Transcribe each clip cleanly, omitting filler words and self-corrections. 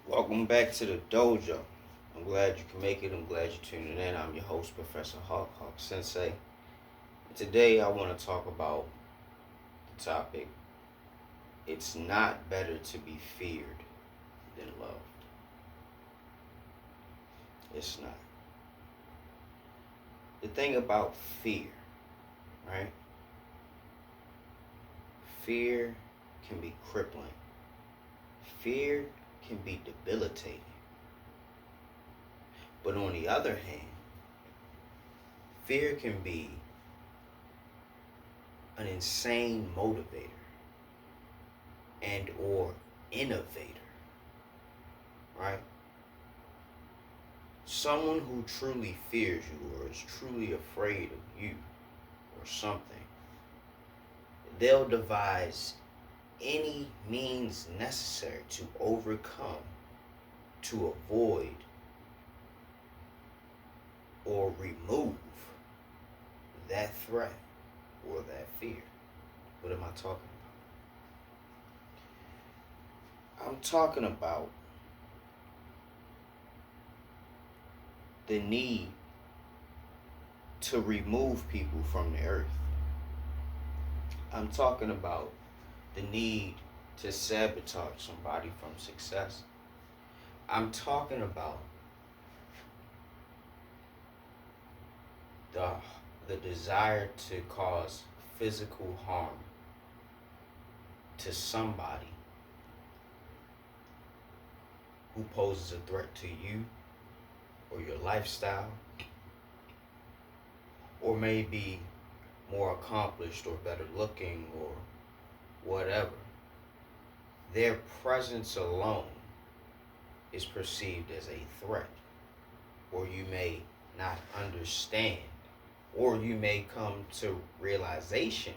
Welcome back to the dojo. I'm glad you can make it. I'm glad you're tuning in. I'm your host, Professor Hawk Sensei. Today I want to talk about the topic: it's not better to be feared than loved. It's not. The thing about fear, right? Fear can be crippling. Fear can be debilitating. But on the other hand, fear can be an insane motivator and or innovator, right? Someone who truly fears you or is truly afraid of you or something, they'll devise any means necessary to overcome, to avoid, or remove that threat or that fear. What am I talking about? I'm talking about the need to remove people from the earth. I'm talking about the need to sabotage somebody from success. I'm talking about the desire to cause physical harm to somebody who poses a threat to you or your lifestyle, or may be more accomplished or better looking or whatever. Their presence alone is perceived as a threat, or you may not understand, or you may come to realization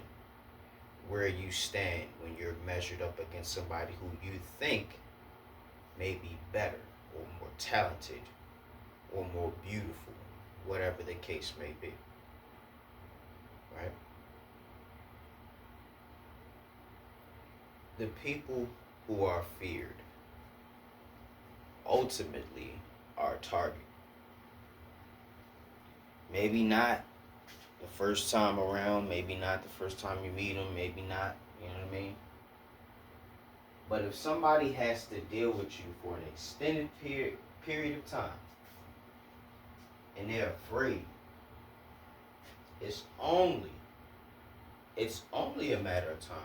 where you stand when you're measured up against somebody who you think may be better or more talented or more beautiful, whatever the case may be, right? The people who are feared ultimately are a target. Maybe not the first time around, maybe not the first time you meet them, maybe not, you know what I mean? But if somebody has to deal with you for an extended period of time and they're afraid, it's only a matter of time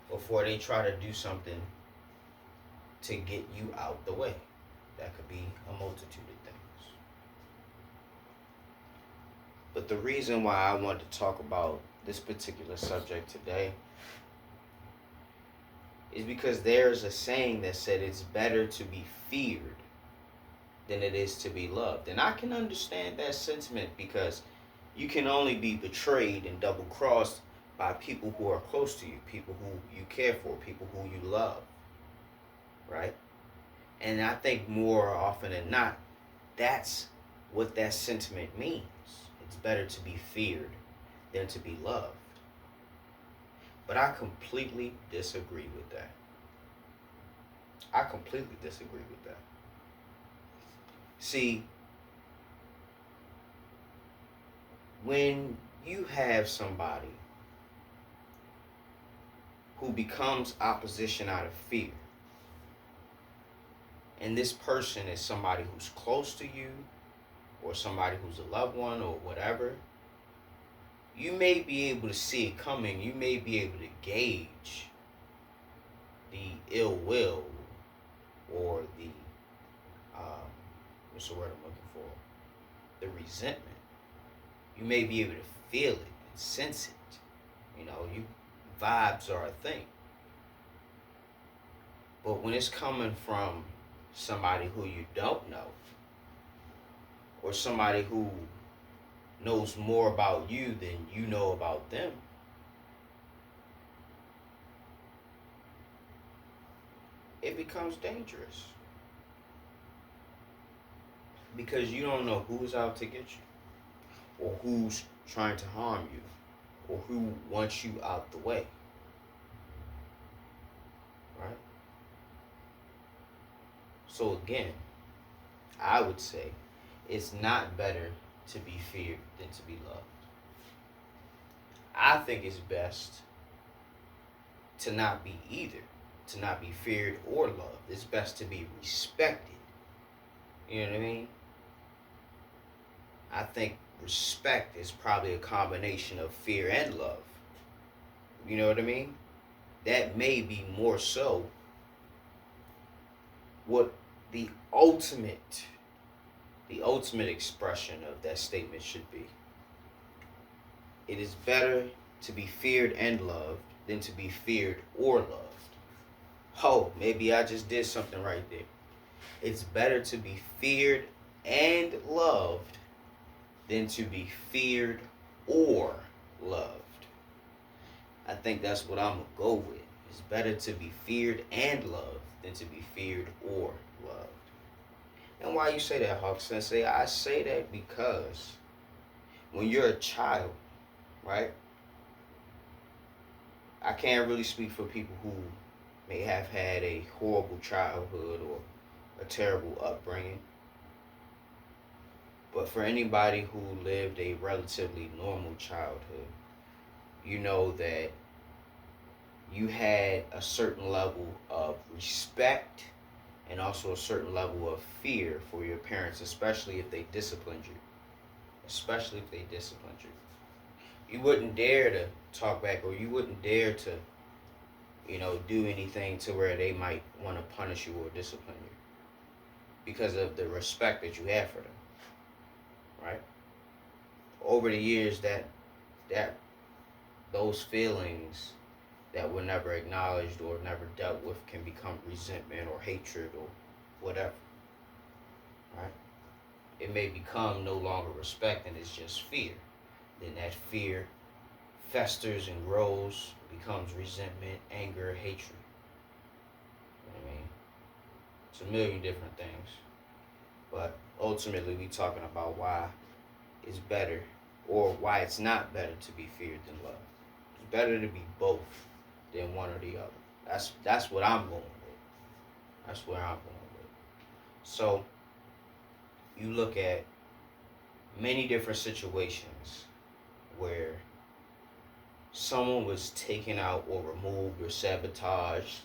before they try to do something to get you out the way. That could be a multitude of things. But the reason why I want to talk about this particular subject today is because there's a saying that said it's better to be feared than it is to be loved. And I can understand that sentiment because you can only be betrayed and double crossed by people who are close to you, people who you care for, people who you love, right? And I think more often than not, that's what that sentiment means. It's better to be feared than to be loved. But I completely disagree with that. I completely disagree with that. See, when you have somebody who becomes opposition out of fear, and this person is somebody who's close to you, or somebody who's a loved one, or whatever, you may be able to see it coming. You may be able to gauge the ill will or the, what's the word I'm looking for? The resentment. You may be able to feel it and sense it. You know, vibes are a thing. But when it's coming from somebody who you don't know, or somebody who knows more about you than you know about them, it becomes dangerous. Because you don't know who's out to get you, or who's trying to harm you, or who wants you out the way. Right? So again, I would say it's not better to be feared than to be loved. I think it's best to not be either, to not be feared or loved. It's best to be respected. You know what I mean? I think respect is probably a combination of fear and love. You know what I mean? That may be more so what the ultimate the ultimate expression of that statement should be. It is better to be feared and loved than to be feared or loved. Oh, maybe I just did something right there. It's better to be feared and loved than to be feared or loved. I think that's what I'm going to go with. It's better to be feared and loved than to be feared or loved. And why you say that, Hawk Sensei? I say that because when you're a child, right? I can't really speak for people who may have had a horrible childhood or a terrible upbringing. But for anybody who lived a relatively normal childhood, you know that you had a certain level of respect and also a certain level of fear for your parents, especially if they disciplined you. Especially if they disciplined you. You wouldn't dare to talk back, or you wouldn't dare to, do anything to where they might want to punish you or discipline you because of the respect that you have for them, right? Over the years, that those feelings that were never acknowledged or never dealt with can become resentment or hatred or whatever, right? It may become no longer respect and it's just fear. Then that fear festers and grows, becomes resentment, anger, hatred. You know what I mean? It's a million different things. But ultimately, we talking about why it's better, or why it's not better to be feared than loved. It's better to be both than one or the other. That's what I'm going with. That's where I'm going with. So you look at many different situations where someone was taken out or removed or sabotaged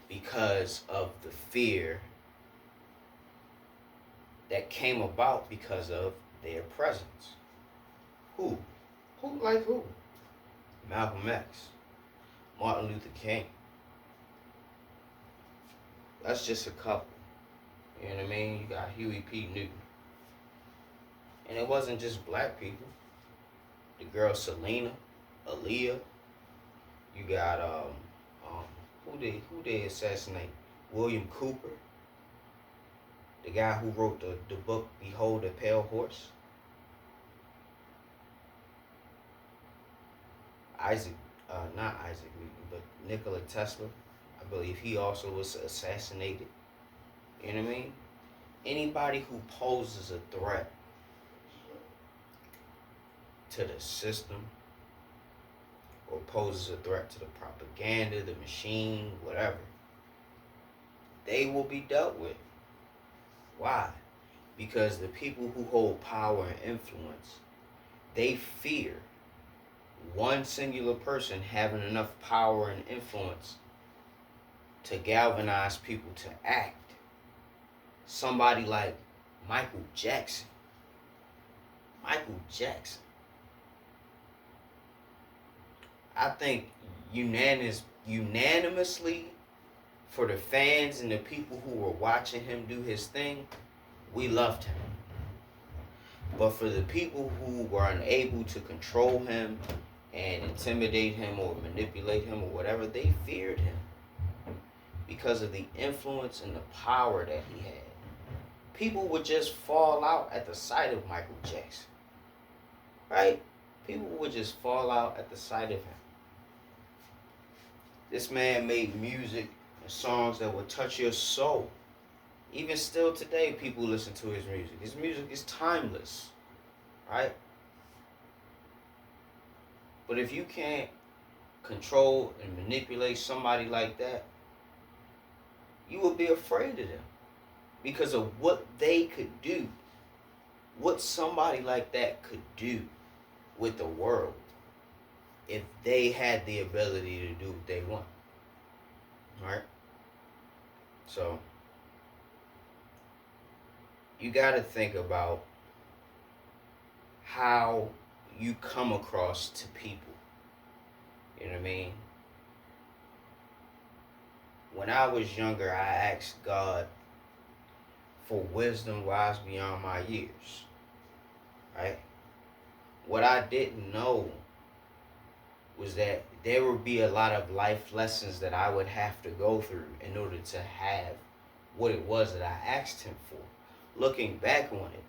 because of the fear that came about because of their presence. Who? Who like who? Malcolm X, Martin Luther King. That's just a couple. You know what I mean? You got Huey P. Newton. And it wasn't just black people. The girl Selena, Aaliyah. You got who they assassinate? William Cooper. The guy who wrote the book Behold the Pale Horse. Not Isaac Newton, but Nikola Tesla. I believe he also was assassinated. You know what I mean? Anybody who poses a threat to the system or poses a threat to the propaganda, the machine, whatever, they will be dealt with. Why? Because the people who hold power and influence, they fear one singular person having enough power and influence to galvanize people to act. Somebody like Michael Jackson. Michael Jackson. I think unanimously for the fans and the people who were watching him do his thing, we loved him. But for the people who were unable to control him and intimidate him or manipulate him or whatever, they feared him because of the influence and the power that he had. People would just fall out at the sight of Michael Jackson. Right? People would just fall out at the sight of him. This man made music and songs that would touch your soul. Even still today, people listen to his music. His music is timeless. Right? But if you can't control and manipulate somebody like that, you would be afraid of them because of what they could do, what somebody like that could do with the world if they had the ability to do what they want. Right? So, you got to think about how you come across to people. You know what I mean? When I was younger, I asked God for wisdom wise beyond my years. Right? What I didn't know was that there would be a lot of life lessons that I would have to go through in order to have what it was that I asked him for. Looking back on it,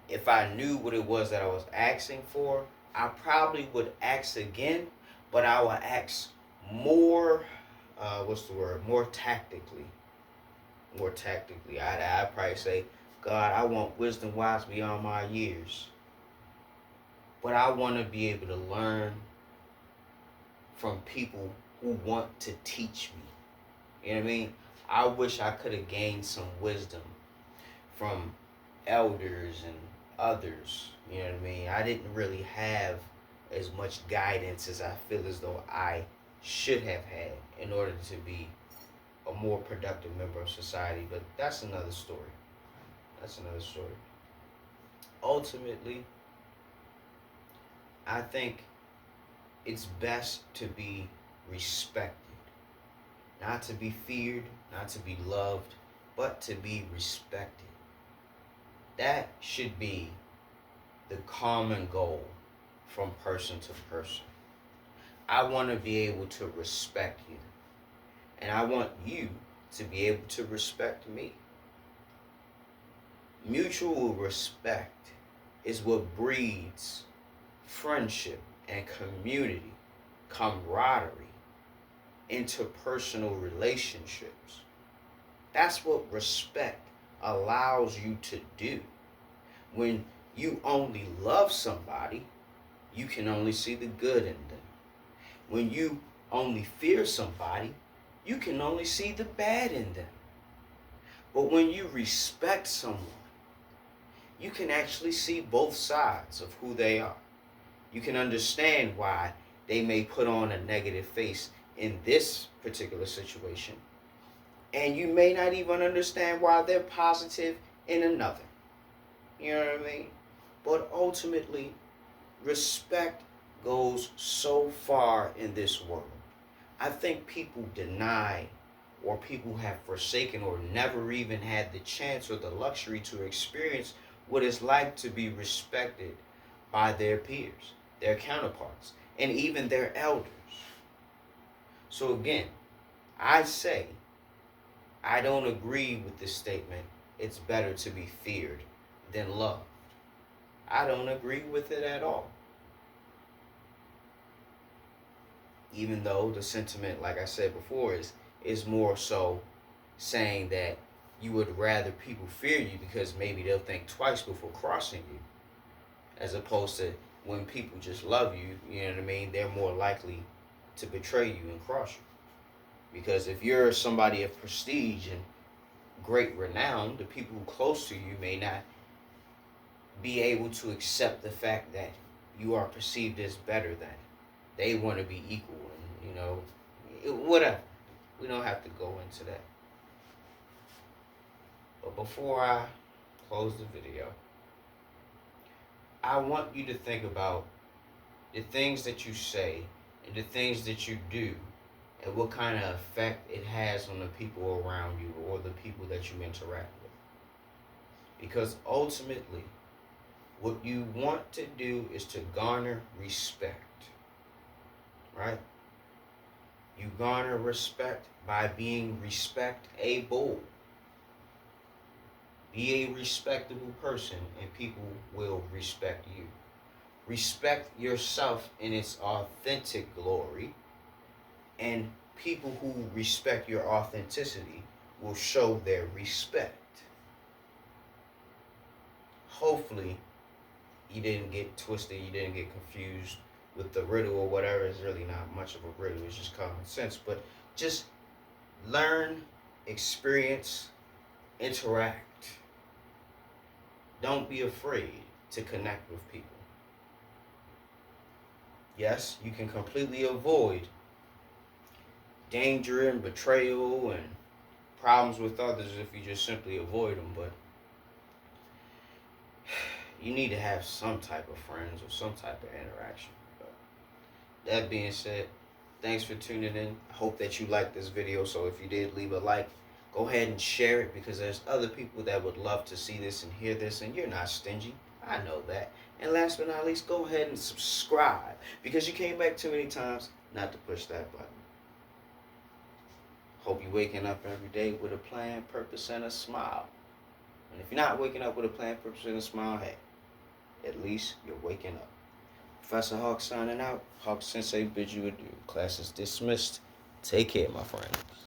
if I knew what it was that I was asking for, I probably would ask again, but I would ask more, more tactically. More tactically. I'd probably say, God, I want wisdom wise beyond my years. But I want to be able to learn from people who want to teach me. You know what I mean? I wish I could have gained some wisdom from elders and others. You know what I mean? I didn't really have as much guidance as I feel as though I should have had in order to be a more productive member of society. But that's another story. That's another story. Ultimately, I think it's best to be respected. Not to be feared, not to be loved, but to be respected. That should be the common goal from person to person. I want to be able to respect you. And I want you to be able to respect me. Mutual respect is what breeds friendship and community, camaraderie, interpersonal relationships. That's what respect allows you to do. When you only love somebody, you can only see the good in them. When you only fear somebody, you can only see the bad in them. But when you respect someone, you can actually see both sides of who they are. You can understand why they may put on a negative face in this particular situation. And you may not even understand why they're positive in another. You know what I mean? But ultimately, respect goes so far in this world. I think people deny, or people have forsaken, or never even had the chance or the luxury to experience what it's like to be respected by their peers, their counterparts, and even their elders. So again, I say, I don't agree with this statement, it's better to be feared than loved. I don't agree with it at all. Even though the sentiment, like I said before, is more so saying that you would rather people fear you because maybe they'll think twice before crossing you, as opposed to when people just love you, you know what I mean, they're more likely to betray you and cross you. Because if you're somebody of prestige and great renown, the people close to you may not be able to accept the fact that you are perceived as better than. They want to be equal, and whatever. We don't have to go into that. But before I close the video, I want you to think about the things that you say and the things that you do and what kind of effect it has on the people around you or the people that you interact with. Because ultimately, what you want to do is to garner respect. Right? You garner respect by being respectable. Be a respectable person and people will respect you. Respect yourself in its authentic glory, and people who respect your authenticity will show their respect. Hopefully, you didn't get twisted, you didn't get confused with the riddle or whatever. It's really not much of a riddle, it's just common sense. But just learn experience, interact. Don't be afraid to connect with people. Yes, you can completely avoid danger and betrayal and problems with others if you just simply avoid them, but you need to have some type of friends or some type of interaction. But that being said, thanks for tuning in. I hope that you liked this video. So if you did, leave a like. Go ahead and share it because there's other people that would love to see this and hear this, and you're not stingy. I know that. And last but not least, go ahead and subscribe because you came back too many times not to push that button. Hope you're waking up every day with a plan, purpose, and a smile. And if you're not waking up with a plan, purpose, and a smile, hey, at least you're waking up. Professor Hawk signing out. Hawk Sensei bids you adieu. Class is dismissed. Take care, my friend.